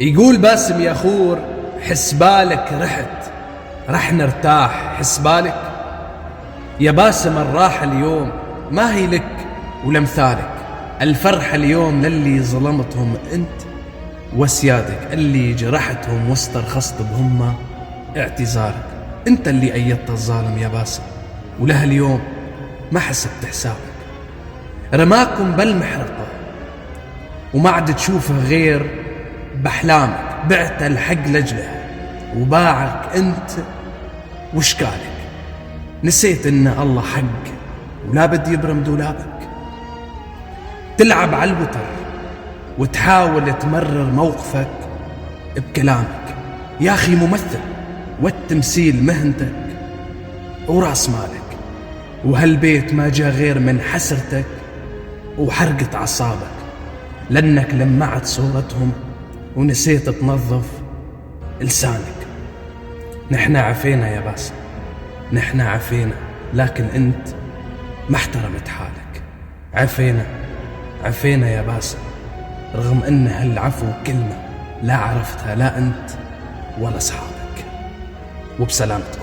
يقول باسم يا خور حسبالك رحت رح نرتاح حسبالك. يا باسم الراحة اليوم ما هي لك ولمثالك، الفرحة اليوم للي ظلمتهم انت وسيادك، اللي جرحتهم واسترخصت بهم اعتذارك. انت اللي أيدت الظالم يا باسم، وله اليوم ما حسبت حسابك. رماكم بالمحرقة وما عاد تشوفه غير بأحلامك، بعت الحق لجله وباعك انت وشكالك. نسيت ان الله حق ولا بد يبرم دولابك. تلعب على الوتر وتحاول تمرر موقفك بكلامك. يا أخي ممثل والتمثيل مهنتك وراس مالك، وهالبيت ما جاء غير من حسرتك وحرقة عصابك، لأنك لمعت صورتهم ونسيت تنظف لسانك. نحن عفينا يا باسم، نحن عفينا، لكن انت ما احترمت حالك. عفينا يا باسم، رغم ان هالعفو كلمة لا عرفتها لا انت ولا اصحابك. وبسلامتك.